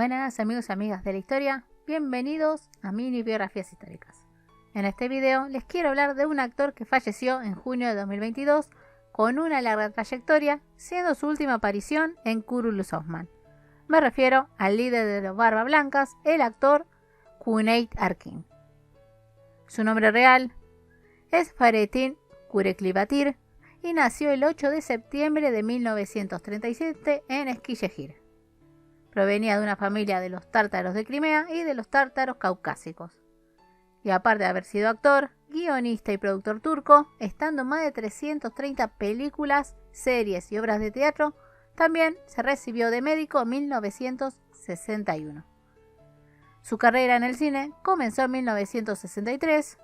Buenas amigos y amigas de la historia, bienvenidos a Mini Biografías Históricas. En este video les quiero hablar de un actor que falleció en junio de 2022 con una larga trayectoria, siendo su última aparición en Kurulus Osman. Me refiero al líder de los Barba Blancas, el actor Cüneyt Arkın. Su nombre real es Fahrettin Kurekli-Batir y nació el 8 de septiembre de 1937 en Eskişehir. Provenía de una familia de los tártaros de Crimea y de los tártaros caucásicos. Y aparte de haber sido actor, guionista y productor turco, estando en más de 330 películas, series y obras de teatro, también se recibió de médico en 1961. Su carrera en el cine comenzó en 1963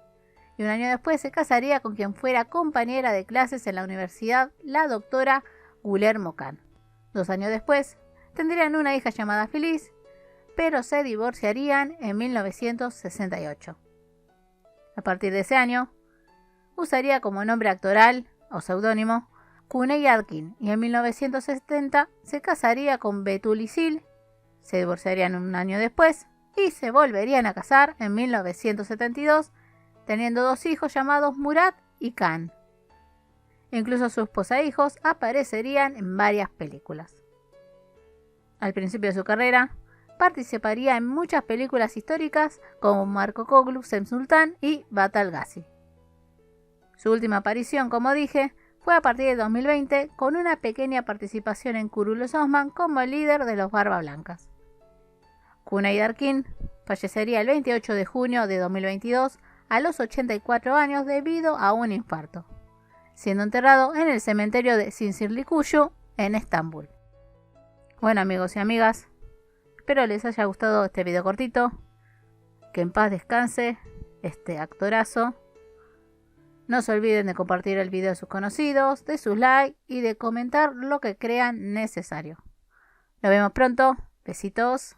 y un año después se casaría con quien fuera compañera de clases en la universidad, la doctora Güler Mokan. 2 años después, tendrían una hija llamada Filiz, pero se divorciarían en 1968. A partir de ese año, usaría como nombre actoral o seudónimo Cüneyt Arkın y en 1970 se casaría con Betül İsil, se divorciarían un año después y se volverían a casar en 1972, teniendo 2 hijos llamados Murat y Can. Incluso su esposa e hijos aparecerían en varias películas. Al principio de su carrera, participaría en muchas películas históricas como Markokoglu, Sem Sultan y Batal Gazi. Su última aparición, como dije, fue a partir de 2020 con una pequeña participación en Kurulus Osman como líder de los Barba Blancas. Cüneyt Arkın fallecería el 28 de junio de 2022 a los 84 años debido a un infarto, siendo enterrado en el cementerio de Zincirlikuyu en Estambul. Bueno amigos y amigas, espero les haya gustado este video cortito, que en paz descanse este actorazo. No se olviden de compartir el video a sus conocidos, de sus likes y de comentar lo que crean necesario. Nos vemos pronto, besitos.